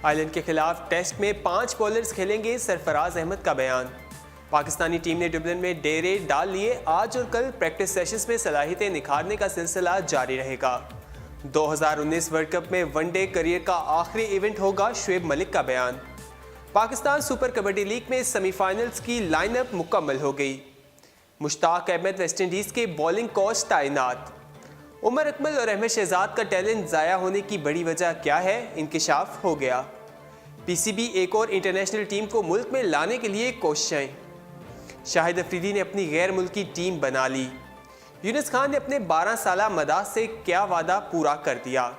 Ireland के खिलाफ test में 5 बॉलर्स खेलेंगे, सरफराज अहमद का बयान। पाकिस्तानी टीम ने डुबलिन में डेरे डाल लिए। आज और कल प्रैक्टिस सेशंस में सलाहियतें निखारने का सिलसिला जारी रहेगा। 2019 वर्ल्ड कप में वनडे करियर का आखिरी इवेंट होगा, शुएब मलिक का बयान। पाकिस्तान सुपर कबड्डी लीग में सेमीफाइनल्स की लाइनअप मुकम्मल हो गई। मुश्ताक अहमद वेस्टइंडीज़ के बॉलिंग कोच तैनात। उमर अकमल और अहमद शहजाद का टैलेंट ज़ाया होने की बड़ी वजह क्या है, इंकिशाफ हो गया। पीसीबी एक और इंटरनेशनल टीम को मुल्क में लाने के लिए कोशिशें। शाहिद अफरीदी ने अपनी गैर मुल्की टीम बना ली। यूनुस खान ने अपने 12 साला मदाह से क्या वादा पूरा कर दिया।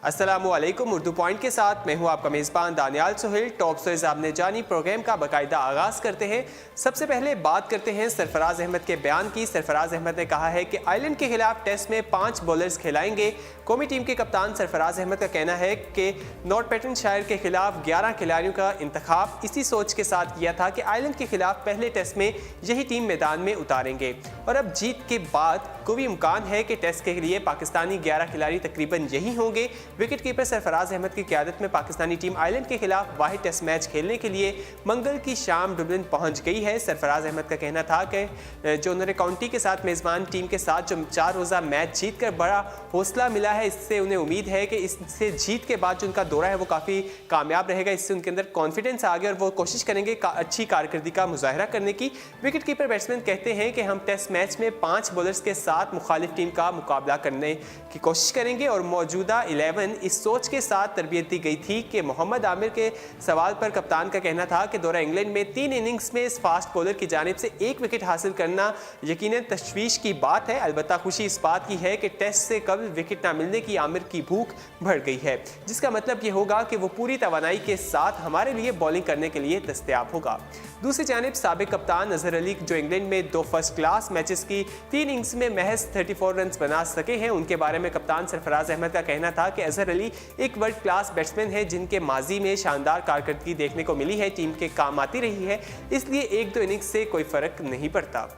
अस्सलामुअलैकुम, उर्दू पॉइंट के साथ मैं हूं आपका मेज़बान दानियाल सोहेल। टॉप स्टोरीज़ आपने जानी प्रोग्राम का बाकायदा आगाज़ करते हैं। सबसे पहले बात करते हैं सरफराज अहमद के बयान की। सरफराज अहमद ने कहा है कि आयरलैंड के खिलाफ टेस्ट में 5 बॉलर्स खिलाएंगे। कौमी टीम के कप्तान सरफराज अहमद का कहना है कि नॉर्थम्प्टनशायर के खिलाफ 11 खिलाड़ियों का इंतखाब इसी सोच के साथ किया था कि आयरलैंड के खिलाफ पहले टेस्ट में यही टीम मैदान में उतारेंगे और अब जीत के बाद कोई इम्कान है कि टेस्ट के लिए पाकिस्तानी 11 खिलाड़ी तकरीबन यही होंगे। विकेट कीपर सरफराज अहमद की क़यादत में पाकिस्तानी टीम आयरलैंड के खिलाफ वाहिद टेस्ट मैच खेलने के लिए मंगल की शाम डुबलिन पहुंच गई है। सरफराज अहमद का कहना था कि जो उन्होंने काउंटी के साथ मेज़बान टीम के साथ जो 4 रोज़ा मैच जीत कर बड़ा हौसला मिला है, इससे उन्हें उम्मीद है कि इससे जीत के बाद जो उनका दौरा है वो काफ़ी कामयाब रहेगा। इससे उनके अंदर कॉन्फिडेंस आ गया और वो कोशिश करेंगे अच्छी कारकर्दगी का मुजाहरा करने की। विकेट कीपर बैट्समैन कहते हैं कि हम टेस्ट मैच में 5 बॉलर्स के साथ मुखालिफ टीम का मुकाबला करने की कोशिश करेंगे और मौजूदा 11 इस सोच के साथ तरबियत दी गई थी कि मोहम्मद आमिर के सवाल पर कप्तान का कहना था कि दौरा इंग्लैंड में 3 इनिंग्स में इस फास्ट बॉलर की जानिब से 1 विकेट हासिल करना यकीनन तशवीश की बात है। अलबत्ता खुशी इस बात की है कि टेस्ट से कबल विकेट न मिलने की आमिर की भूख बढ़ गई है, जिसका मतलब ये होगा कि वो पूरी तवानाई के साथ हमारे लिए बॉलिंग करने के लिए दस्तयाब होगा। दूसरी जानिब साबिक कप्तान अजहर अली जो इंग्लैंड में 2 फर्स्ट क्लास मैचेस की 3 इनिंग्स में महज 34 रन बना सके हैं, उनके बारे में कप्तान सरफराज अहमद का कहना था कि अजहर अली एक वर्ल्ड क्लास बैट्समैन है जिनके माजी में शानदार कारकर्दगी देखने को मिली है, टीम के काम आती रही है, इसलिए 1-2 इनिंग्स से कोई फ़र्क नहीं पड़ता।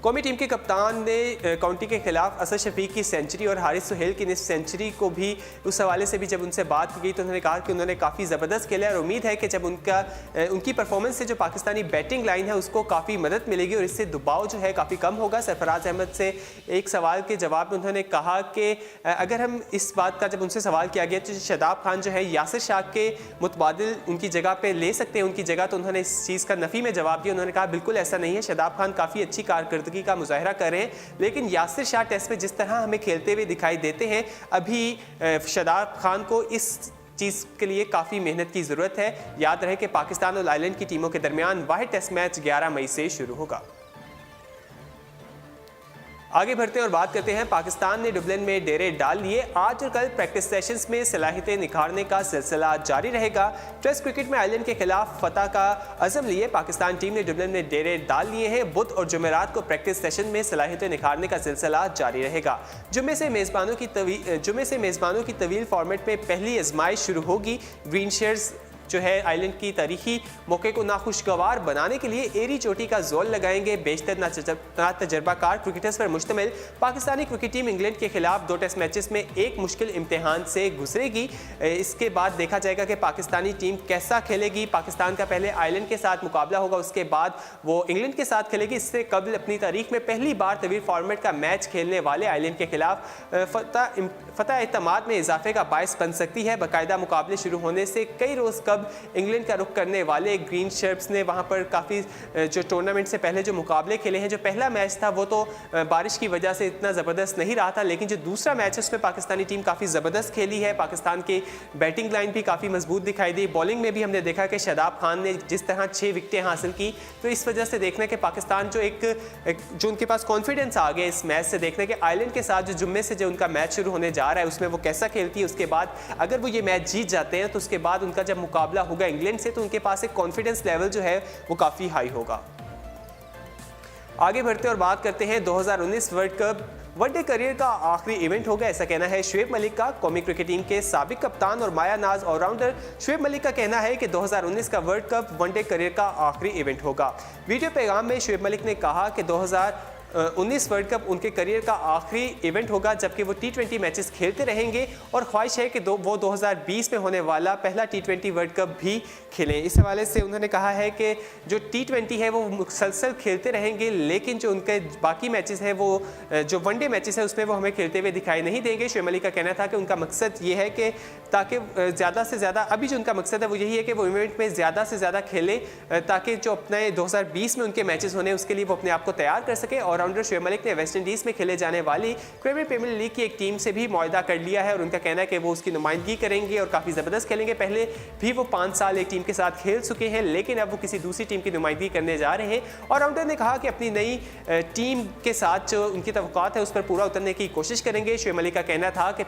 कौमी टीम के कप्तान ने काउंटी के खिलाफ असद शफीक की सेंचुरी और हारिस सुहेल की निस्फ सेंचुरी को भी उस हवाले से भी जब उनसे बात की गई तो उन्होंने कहा कि उन्होंने काफ़ी ज़बरदस्त खेला और उम्मीद है कि जब उनकी परफॉर्मेंस से जो पाकिस्तानी बैटिंग लाइन है उसको काफ़ी मदद मिलेगी और इससे दबाव जो है काफ़ी कम होगा। सरफराज अहमद से एक सवाल के जवाब में उन्होंने कहा कि अगर हम इस बात का जब उनसे सवाल किया गया तो शादाब खान जो है यासिर शाह के मुतबादिल उनकी जगह पर ले सकते हैं उनकी जगह, तो उन्होंने इस चीज़ का नफ़ी में जवाब दिया। उन्होंने कहा बिल्कुल ऐसा नहीं है, शादाब खान काफ़ी अच्छी कारकर्दगी का मुजाहरा कर रहे हैं, लेकिन यासिर शाह टेस्ट में जिस तरह हमें खेलते हुए दिखाई देते हैं अभी शादाब खान को इस चीज़ के लिए काफ़ी मेहनत की ज़रूरत है। याद रहे कि पाकिस्तान और आयरलैंड की टीमों के दरमियान वाहिद टेस्ट मैच 11 मई से शुरू होगा। आगे बढ़ते हैं और बात करते हैं पाकिस्तान ने डुबलिन में डेरे डाल लिए। आज और कल प्रैक्टिस सेशंस में सलाहियतें निखारने का सिलसिला जारी रहेगा। टेस्ट क्रिकेट में आयरलैंड के खिलाफ फतह का अज़म लिए पाकिस्तान टीम ने डुबलिन में डेरे डाल लिए हैं। बुध और जुमेरात को प्रैक्टिस सेशन में सलाहियतें निखारने का सिलसिला जारी रहेगा। जुमे से मेज़बानों की तवील फॉर्मेट में पहली आजमाइश शुरू होगी। ग्रीन शेयर्स जो है आइलैंड की तारीखी मौके को नाखुशगवार बनाने के लिए एरी चोटी का जोर लगाएंगे। बेशतर ना तजर्बाकार क्रिकेटर्स पर मुश्तमिल पाकिस्तानी क्रिकेट टीम इंग्लैंड के खिलाफ 2 टेस्ट मैचेस में एक मुश्किल इम्तिहान से गुजरेगी। इसके बाद देखा जाएगा कि पाकिस्तानी टीम कैसा खेलेगी। पाकिस्तान का पहले आयरलैंड के साथ मुकाबला होगा, उसके बाद वो इंग्लैंड के साथ खेलेगी। इससे कबल अपनी तारीख में पहली बार तवील फॉर्मेट का मैच खेलने वाले आयरलैंड के खिलाफ फतह एतमाद में इजाफे का बायस बन सकती है। बाकायदा मुकाबले शुरू होने से कई रोज़ कब इंग्लैंड का रुख करने वाले ग्रीन शर्प्स ने वहां पर काफ़ी जो टूर्नामेंट से पहले जो मुकाबले खेले हैं, जो पहला मैच था वो तो बारिश की वजह से इतना ज़बरदस्त नहीं रहा था, लेकिन जो दूसरा मैच है उसमें पाकिस्तानी टीम काफ़ी ज़बरदस्त खेली है। पाकिस्तान की बैटिंग लाइन भी काफ़ी मजबूत दिखाई दी। बॉलिंग में भी हमने देखा कि शादाब खान ने जिस तरह 6 विकेटें हासिल की, तो इस वजह से देखना कि पाकिस्तान जो उनके पास कॉन्फिडेंस आ गया इस मैच से, देखने के आयरलैंड के साथ जो जुम्मे से जो उनका मैच शुरू होने जा रहा है उसमें वो कैसा खेलती है। उसके बाद अगर वो ये मैच जीत जाते हैं तो उसके बाद उनका जब मुकाबला होगा इंग्लैंड से तो उनके पास एक कॉन्फिडेंस लेवल जो है वो काफ़ी हाई होगा। आगे बढ़ते और बात करते हैं 2019 वर्ल्ड कप वनडे करियर का आखिरी इवेंट होगा, ऐसा कहना है शुएब मलिक का। कौमी क्रिकेट टीम के साबिक कप्तान और माया नाज ऑलराउंडर शुएब मलिक का कहना है कि 2019 का वर्ल्ड कप वनडे करियर का आखिरी इवेंट होगा। वीडियो पैगाम में शुएब मलिक ने कहा कि 19 वर्ल्ड कप उनके करियर का आखिरी इवेंट होगा, जबकि वो T20 मैचेस खेलते रहेंगे और ख्वाहिश है कि वो 2020 में होने वाला पहला T20 वर्ल्ड कप भी खेलें। इस हवाले से उन्होंने कहा है कि जो T20 है वो मुसलसल खेलते रहेंगे, लेकिन जो उनके बाकी मैचेस हैं, वो जो वनडे मैचेस है उसमें वो हमें खेलते हुए दिखाई नहीं देंगे। शुएब मलिक का कहना था कि उनका मकसद ये है कि ताकि ज़्यादा से ज़्यादा, अभी जो उनका मकसद है वो यही है कि वो इवेंट में ज़्यादा से ज़्यादा खेले, ताकि जो अपने 2020 में उनके मैचेस होने उसके लिए वो अपने आप को तैयार कर सके। ऑलराउंडर शुएब मलिक ने वेस्ट इंडीज़ में खेले जाने वाली कैरिबियन प्रीमियर लीग की एक टीम से भी मुआहदा कर लिया है और उनका कहना है कि वो उसकी नुमाइंदगी करेंगे और काफ़ी ज़बरदस्त खेलेंगे। पहले भी वो 5 साल एक टीम के साथ खेल चुके हैं, लेकिन अब वो किसी दूसरी टीम की नुमाइंदगी करने जा रहे हैं। ऑलराउंडर ने कहा कि अपनी नई टीम के साथ जो उनकी तवक्कुआत है उस पर पूरा उतरने की कोशिश करेंगे। शुएब मलिक का कहना था कि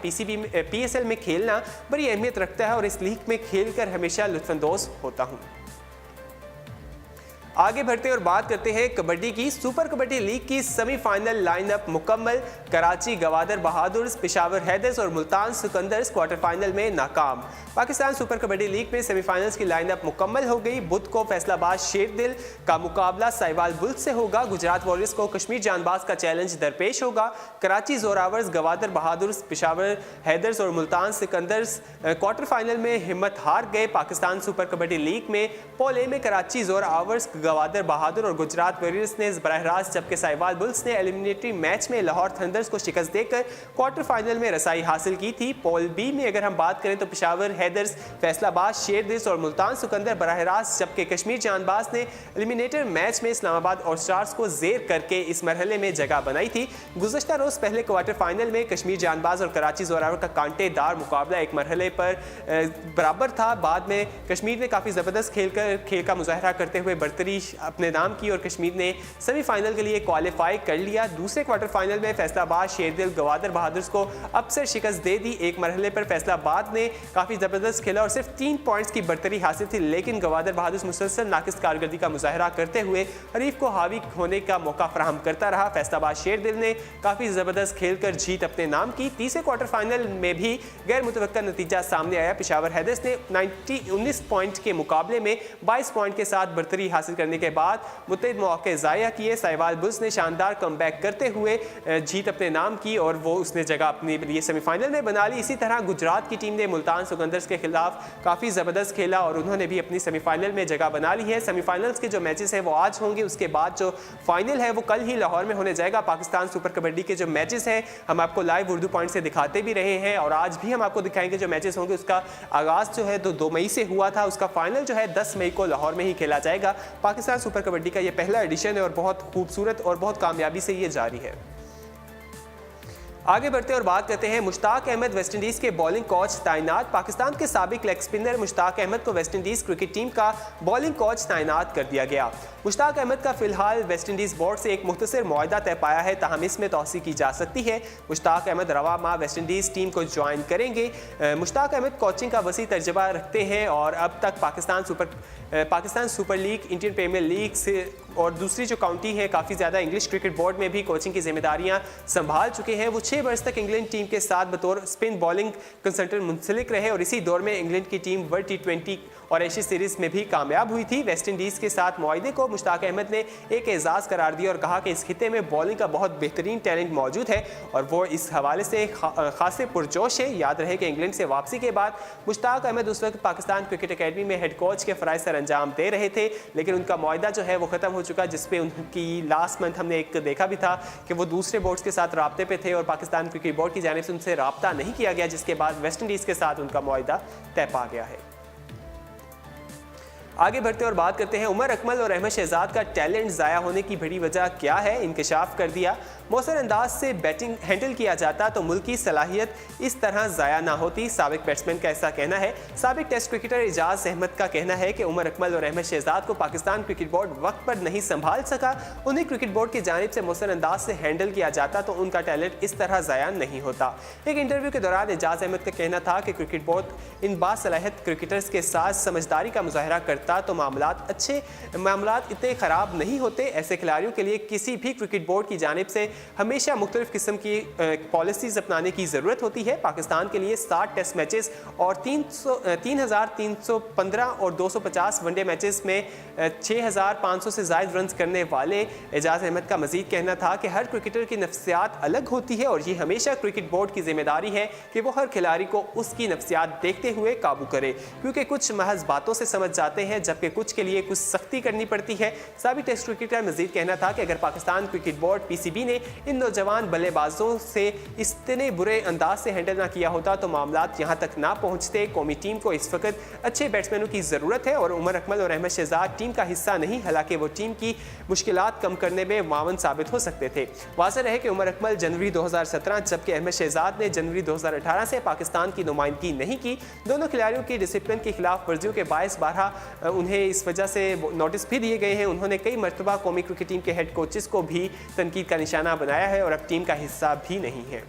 PSL में खेलना बड़ी अहमियत रखता है और इस लीग में खेलकर हमेशा लुत्फानंदोज़ होता हूँ। आगे बढ़ते और बात करते हैं कबड्डी की। सुपर कबड्डी लीग की सेमीफाइनल लाइनअप मुकम्मल। कराची गवादर बहादुर्स, पेशावर हैदर्स और मुल्तान सिकंदर्स क्वार्टर फाइनल में नाकाम। पाकिस्तान सुपर कबड्डी लीग में सेमीफाइनल्स की लाइनअप मुकम्मल हो गई। बुध को फैसलाबाद शेरदिल का मुकाबला साहिवाल बुल्स से होगा। गुजरात वॉरियर्स को कश्मीर जानबाज का चैलेंज दरपेश होगा। कराची जोरावर्स, गवादर बहादुर्स, पेशावर हैदर्स और मुल्तान सिकंदर्स क्वार्टर फाइनल में हिम्मत हार गए। पाकिस्तान सुपर कबड्डी लीग में पूल ए में कराची जोरावर्स, गवादर बहादुर और गुजरात वॉरियर्स ने बराह रास्त, जबकि साहिवाल बुल्स ने एलिमिनेटरी मैच में लाहौर थंडर्स को शिकस्त देकर क्वार्टर फाइनल में रसाई हासिल की थी। पूल बी में अगर हम बात करें तो पेशावर हैदर्स, फैसलाबाद शेरदिल और मुल्तान सिकंदर बराह रास्त, जबकि कश्मीर जानबाज ने एलिमिनेटर मैच में इस्लामाबाद और स्टार्स को जेर करके इस मरहले में जगह बनाई थी। गुज़श्ता रोज पहले क्वार्टर फाइनल में कश्मीर जानबाज और कराची जोरावर का कांटेदार मुकाबला एक मरहले पर बराबर था। बाद में कश्मीर ने काफ़ी ज़बरदस्त खेल का मुजाहरा करते हुए बरतरी अपने नाम की और कश्मीर ने सेमीफाइनल के लिए क्वालिफाई कर लिया। दूसरे क्वार्टर फाइनल में फैसलाबाद शेरदिल गवादर बहादुर को अक्सर शिकस्त दे दी। एक मरहले पर फैसलाबाद ने काफ़ी ज़बरदस्त खेला और सिर्फ 3 पॉइंट्स की बरतरी हासिल थी, लेकिन गवादर बहादुर मुसलसल नाकिस कारकर्दगी का मुजाहरा करते हुए हरीफ को हावी होने का मौका फराहम करता रहा। फैसलाबाद शेरदिल ने काफ़ी ज़बरदस्त खेलकर जीत अपने नाम की। तीसरे क्वार्टर फाइनल में भी गैर मुतवक्का नतीजा सामने आया। पेशावर हैदर्स ने 19 पॉइंट के मुकाबले में 22 पॉइंट के साथ बरतरी हासिल करने के बाद मुतअद्दिद मौके ज़ाया किए। साहिवाल बुल्स ने शानदार कमबैक करते हुए जीत अपने नाम की और वो उसने जगह अपने लिए सेमीफाइनल में बना ली। इसी तरह गुजरात की टीम ने मुल्तान सिकंदर्स के खिलाफ काफ़ी ज़बरदस्त खेला और उन्होंने भी अपनी सेमीफाइनल में जगह बना ली है। सेमीफाइनल्स के जो मैचेस हैं वो आज होंगे, उसके बाद जो फाइनल है वो कल ही लाहौर में होने जाएगा। पाकिस्तान सुपर कबड्डी के जो मैचेस हैं हम आपको लाइव उर्दू पॉइंट से दिखाते भी रहे हैं और आज भी हम आपको दिखाएंगे जो मैचेस होंगे। उसका आगाज़ जो है 2 मई से हुआ था, उसका फाइनल जो है 10 मई को लाहौर में ही खेला जाएगा। पाकिस्तान सुपर कबड्डी का ये पहला एडिशन है और बहुत खूबसूरत और बहुत कामयाबी से ये जारी है। आगे बढ़ते और बात करते हैं मुश्ताक अहमद वेस्टइंडीज़ के बॉलिंग कोच तैनात। पाकिस्तान के साबिक लेग स्पिनर मुश्ताक अहमद को वेस्टइंडीज़ क्रिकेट टीम का बॉलिंग कोच तैनात कर दिया गया। मुश्ताक अहमद का फिलहाल वेस्टइंडीज़ बोर्ड से एक मुख्तसर मुआहदा तय पाया है, ताहम इसमें तौसी की जा सकती है। मुश्ताक अहमद रवा माह वेस्टइंडीज़ टीम को ज्वाइन करेंगे। मुश्ताक अहमद कोचिंग का वसी तजुर्बा रखते हैं और अब तक Pakistan super league, Indian premier league से और दूसरी जो काउंटी है काफ़ी ज़्यादा इंग्लिश क्रिकेट बोर्ड में भी कोचिंग की जिम्मेदारियां संभाल चुके हैं। वो 6 वर्ष तक इंग्लैंड टीम के साथ बतौर स्पिन बॉलिंग कंसल्टेंट मुंसलिक रहे और इसी दौर में इंग्लैंड की टीम वर्ल्ड T20 और एशिया सीरीज़ में भी कामयाब हुई थी। वेस्ट इंडीज़ के साथ मुआहदे को मुश्ताक अहमद ने एक एजाज़ करार दिया और कहा कि इस खिते में बॉलिंग का बहुत बेहतरीन टैलेंट मौजूद है और वो इस हवाले से खासे पुरजोश है। याद रहे कि इंग्लैंड से वापसी के बाद मुश्ताक अहमद उस वक्त पाकिस्तान क्रिकेट अकेडमी में हेड कोच के फ़राइज़ सर अंजाम दे रहे थे, लेकिन उनका मुआहदा जो है वो ख़त्म हो चुका, जिसपे उनकी लास्ट मंथ हमने एक देखा भी था कि वो दूसरे बोर्ड्स के साथ राब्ते पे थे और पाकिस्तान क्रिकेट बोर्ड की जानिब से उनसे राब्ता नहीं किया गया, जिसके बाद वेस्ट इंडीज़ के साथ उनका मुआहदा तय पा गया है। आगे बढ़ते और बात करते हैं उमर अकमल और अहमद शहजाद का टैलेंट ज़ाया होने की बड़ी वजह क्या है, इंकशाफ कर दिया। मौसर अंदाज से बैटिंग हैंडल किया जाता तो मुल्क की सलाहियत इस तरह ज़ाया ना होती, साबिक बैट्समैन का ऐसा कहना है। साबिक टेस्ट क्रिकेटर एजाज अहमद का कहना है कि उमर अकमल और अहमद शहजाद को पाकिस्तान क्रिकेट बोर्ड वक्त पर नहीं संभाल सका, उन्हें क्रिकेट बोर्ड की जानिब से मौसर अंदाज से हैंडल किया जाता तो उनका टैलेंट इस तरह ज़ाया नहीं होता। एक इंटरव्यू के दौरान एजाज अहमद का कहना था कि क्रिकेट बोर्ड इन बासलाहियत क्रिकेटर्स के साथ समझदारी का मुजाहरा करता तो मामलात इतने ख़राब नहीं होते। ऐसे खिलाड़ियों के लिए किसी भी क्रिकेट बोर्ड की जानिब से हमेशा मुख्तलिफ किस्म की पॉलिसीज़ अपनाने की ज़रूरत होती है। पाकिस्तान के लिए 60 टेस्ट मैचेस और 3,315 और 250 वनडे मैचेस में 6,500 से ज़ायद रन करने वाले एजाज अहमद का मजीद कहना था कि हर क्रिकेटर की नफ्सियात अलग होती है और ये हमेशा क्रिकेट बोर्ड की जिम्मेदारी है कि वो हर खिलाड़ी को उसकी नफ्सियात देखते हुए काबू करे, क्योंकि कुछ महज बातों से समझ जाते हैं जबकि कुछ के लिए कुछ सख्ती करनी पड़ती है। साबिक टेस्ट क्रिकेटर का मजीद कहना था कि अगर पाकिस्तान क्रिकेट बोर्ड PCB ने इन नौजवान बल्लेबाजों से इतने बुरे अंदाज से हैंडल ना किया होता तो मामलात यहाँ तक ना पहुँचते। कौमी टीम को इस वक्त अच्छे बैट्समैनों की ज़रूरत है और उमर अकमल और अहमद शहजाद टीम का हिस्सा नहीं, हालांकि वो टीम की मुश्किलात कम करने में मावन साबित हो सकते थे। वाज़ेह रहे कि उमर अकमल जनवरी 2017 जबकि अहमद शहजाद ने जनवरी 2018 से पाकिस्तान की नुमाइंदगी नहीं की। दोनों खिलाड़ियों की डिसिप्लिन की खिलाफ वर्जियों के बायस बारहा उन्हें इस वजह से नोटिस भी दिए गए हैं। उन्होंने कई मरतबा कौमी क्रिकेट टीम के हेड कोचेस को भी तनकीद का निशाना बनाया है और अब टीम का हिस्सा भी नहीं है।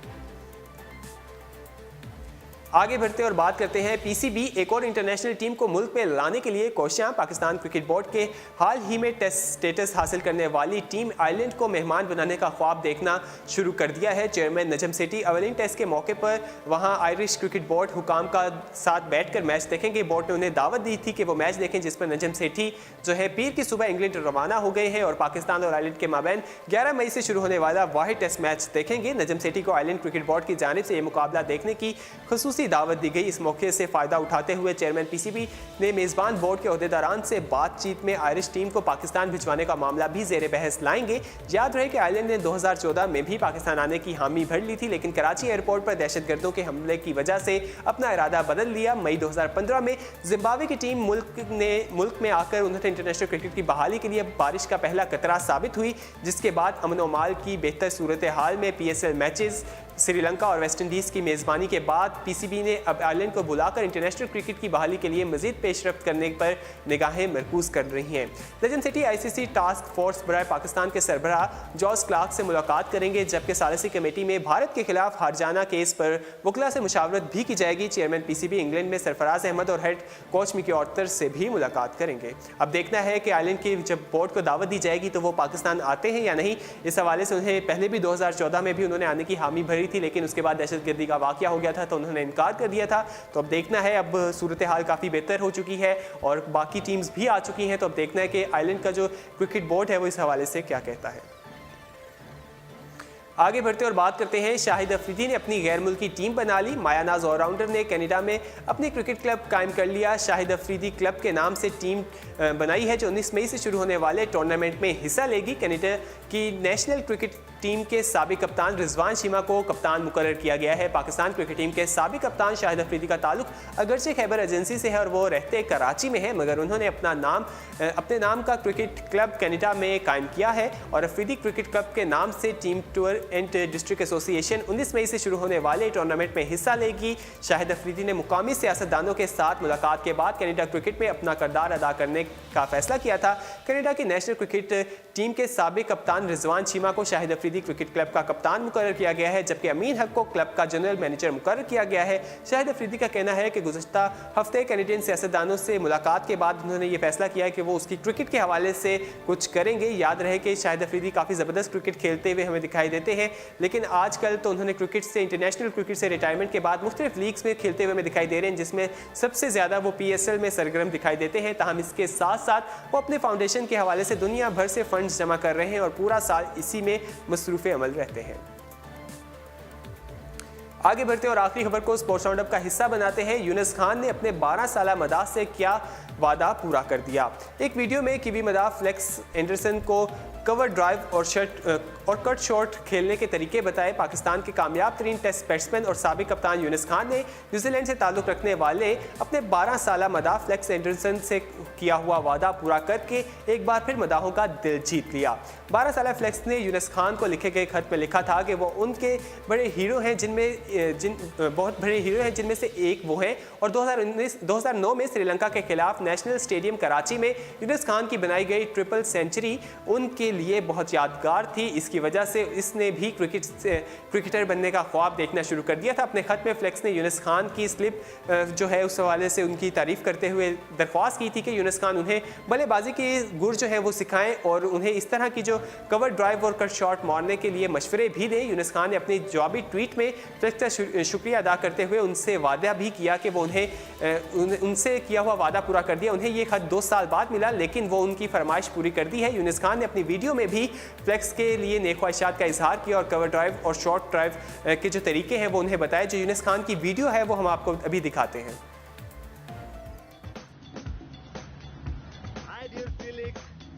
आगे बढ़ते और बात करते हैं PCB एक और इंटरनेशनल टीम को मुल्क में लाने के लिए कोशिशां। पाकिस्तान क्रिकेट बोर्ड के हाल ही में टेस्ट स्टेटस हासिल करने वाली टीम आयरलैंड को मेहमान बनाने का ख्वाब देखना शुरू कर दिया है। चेयरमैन नजम सेठी अवलिन टेस्ट के मौके पर वहां आयरिश क्रिकेट बोर्ड हुकाम का साथ बैठकर मैच देखेंगे। बोर्ड ने उन्हें दावत दी थी कि वो मैच देखें, जिस पर नजम सेठी जो है पीर की सुबह इंग्लैंड रवाना हो गए हैं और पाकिस्तान और आयरलैंड के माबैन 11 मई से शुरू होने वाला वाहिद टेस्ट मैच देखेंगे। नजम सेठी को आयरलैंड क्रिकेट बोर्ड की जानिब से यह मुकाबला देखने की खुसूसी दावत दी गई। इस मौके से फायदा उठाते हुए चेयरमैन PCB ने मेजबान बोर्ड के ओहदेदारान से बातचीत में आयरिश टीम को पाकिस्तान भिजवाने का मामला भी जेर बहस लाएंगे। याद रहे कि आयरलैंड ने 2014 में भी पाकिस्तान आने की हामी भर ली थी, लेकिन कराची एयरपोर्ट पर दहशतगर्दों के हमले की वजह से अपना इरादा बदल लिया। मई 2015 में जिम्बाब्वे की टीम मुल्क में आकर उन्होंने इंटरनेशनल क्रिकेट की बहाली के लिए बारिश का पहला कतरा साबित हुई, जिसके बाद अमन व माल की बेहतर सूरत हाल में PSL मैचेस श्रीलंका और वेस्ट इंडीज़ की मेज़बानी के बाद PCB ने अब आयरलैंड को बुलाकर इंटरनेशनल क्रिकेट की बहाली के लिए मजीद पेशरफ्त करने पर निगाहें मरकूज कर रही हैं। Najam Sethi ICC task force बराए पाकिस्तान के सरबराह जॉर्ज क्लार्क से मुलाकात करेंगे, जबकि सालिसी कमेटी में भारत के खिलाफ हारजाना केस पर वकला से मुशावरत भी की जाएगी। चेयरमैन PCB इंग्लैंड में सरफराज अहमद और हेड कोच मिकी ऑर्थर से भी मुलाकात करेंगे। अब देखना है कि आयरलैंड की जब बोर्ड को दावत दी जाएगी तो वो पाकिस्तान आते हैं या नहीं। इस हवाले से उन्हें पहले भी 2014 में भी उन्होंने आने की हामी भरी थी, लेकिन उसके बाद दहशतगर्दी का वाकया हो गया था तो उन्होंने इनकार कर दिया था। तो अब देखना है, अब सूरत हाल काफ़ी बेहतर हो चुकी है और बाकी टीम्स भी आ चुकी हैं, तो अब देखना है कि आयरलैंड का जो क्रिकेट बोर्ड है वो इस हवाले से क्या कहता है। आगे बढ़ते और बात करते हैं, शाहिद अफरीदी ने अपनी गैर मुल्की टीम बना ली। मायानाज ऑलराउंडर ने कनाडा में अपनी क्रिकेट क्लब कायम कर लिया। शाहिद अफरीदी क्लब के नाम से टीम बनाई है जो 19 मई से शुरू होने वाले टूर्नामेंट में हिस्सा लेगी। कनाडा की नेशनल क्रिकेट टीम के साबिक कप्तान रिजवान शीमा को कप्तान मुकर्रर किया गया है। पाकिस्तान क्रिकेट टीम के साबिक कप्तान शाहिद अफरीदी का ताल्लुक अगरचे खैबर एजेंसी से है और वो रहते कराची में है, मगर उन्होंने अपने नाम का क्रिकेट क्लब कनाडा में कायम किया है और अफरीदी क्रिकेट क्लब के नाम से team tour and district association 19 मई से शुरू होने वाले टूर्नामेंट में हिस्सा लेगी। शाहिद अफरीदी ने मुकामी सियासतदानों के साथ मुलाकात के बाद कनाडा क्रिकेट में अपना किरदार अदा करने का फैसला किया था। कनाडा की नेशनल क्रिकेट टीम के साबिक कप्तान रिजवान शीमा को शाहिद अफरीदी क्रिकेट क्लब का कप्तान मुकर्रर किया गया है, जबकि अमीन हक को क्लब का जनरल मैनेजर मुकर्रर किया गया है। शाहिद अफरीदी का कहना है कि गुज़श्ता हफ्ते कैनेडियन सियासतदानों से मुलाकात के बाद उन्होंने ये फैसला किया है कि वो उसकी क्रिकेट के हवाले से कुछ करेंगे। याद रहे कि शाहिद अफरीदी काफ़ी ज़बरदस्त क्रिकेट खेलते हुए हमें दिखाई देते हैं, लेकिन आजकल तो उन्होंने क्रिकेट से इंटरनेशनल क्रिकेट से रिटायरमेंट के बाद मुख्तलिफ लीग्स में खेलते हुए हमें दिखाई दे रहे हैं, जिसमें सबसे ज़्यादा वो PSL में सरगर्म दिखाई देते हैं। ताहम इसके साथ साथ वो अपने फाउंडेशन के हवाले से दुनिया भर से फंड्स जमा कर रहे हैं और पूरा साल इसी में मसरूफ़ अमल रहते हैं। आगे बढ़ते और आखिरी खबर को स्पोर्ट्स राउंडअप का हिस्सा बनाते हैं। यूनुस खान ने अपने 12 साला मदाह से क्या वादा पूरा कर दिया। एक वीडियो में कीवी मदाह फ्लेक्स एंडरसन को कवर ड्राइव और कट शॉट खेलने के तरीके बताए। पाकिस्तान के कामयाब तरीन टेस्ट बैट्समैन और साबिक कप्तान यूनुस खान ने न्यूजीलैंड से ताल्लुक़ रखने वाले अपने 12 साला मदाह फ्लेक्स एंडरसन से किया हुआ वादा पूरा करके एक बार फिर मदाहों का दिल जीत लिया। 12 साला फ्लेक्स ने यूनुस खान को लिखे गए खत में लिखा था कि वो उनके बड़े हीरो हैं, जिनमें बहुत बड़े हीरो हैं, जिनमें से एक वो हैं। और 2009 में श्रीलंका के खिलाफ नेशनल स्टेडियम कराची में यूनुस खान की बनाई गई ट्रिपल सेंचुरी उनके लिए बहुत यादगार थी। इसकी वजह से इसने भी क्रिकेटर बनने का ख्वाब देखना शुरू कर दिया था। अपने खत में फ्लेक्स ने यूनुस खान की स्लिप जो है उस हवाले से उनकी तारीफ करते हुए दरख्वास्त की थी कि यूनुस खान उन्हें बल्लेबाजी के गुर जो है वो सिखाएं और उन्हें इस तरह की जो कवर ड्राइव और कट शॉट मारने के लिए मशवरे भी दें। यूनुस खान ने अपनी जवाबी ट्वीट में फ्लेक्स का शुक्रिया अदा करते हुए उनसे वादा भी किया कि वो उनसे किया हुआ वादा पूरा कर दिया। उन्हें ये खत 2 साल बाद मिला, लेकिन वो उनकी फरमाइश पूरी कर दी है। यूनुस खान ने अपनी वीडियो में भी फ्लेक्स के लिए नेक ख्वाहिशात का इजहार किया और कवर ड्राइव और शॉर्ट ड्राइव के जो तरीके हैं वो उन्हें बताए। जो यूनुस खान की वीडियो है वो हम आपको अभी दिखाते हैं। Hi dear Felix,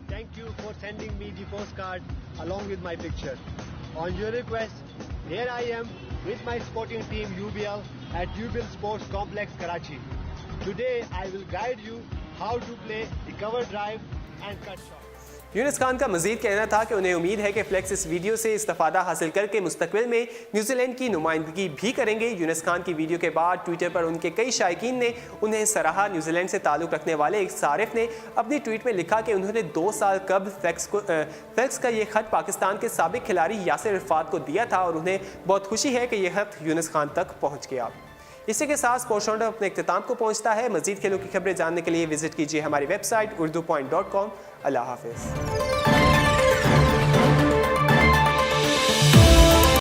thank you for sending me the postcard along with my picture. On your request, here I am with my sporting team UBL at UBL Sports Complex Karachi. Today I will guide you how to play the cover drive and cut shot. Yunus Khan का मजीद कहना था कि उन्हें उम्मीद है कि flex इस video से इस्तिफादा हासिल करके मुस्तकबिल में न्यूजीलैंड की नुमाइंदगी भी करेंगे। यूनुस खान की वीडियो के बाद ट्विटर पर उनके कई शायकीन ने उन्हें सराहा। न्यूजीलैंड से ताल्लुक़ रखने वाले एक सारिफ ने अपनी ट्वीट में लिखा कि उन्होंने 2 साल कबल फ्लेक्स का ये खत पाकिस्तान के साबिक खिलाड़ी यासिर इरफात को दिया था और उन्हें बहुत खुशी है कि यह खत यूनुस खान तक पहुँच गया। इसी के साथ स्पोर्ट्स राउंडअप अपने इख्तिताम को पहुंचता है। मजीद खेलों की खबरें जानने के लिए विजिट कीजिए हमारी वेबसाइट urdupoint.com। अल्लाह हाफिज़।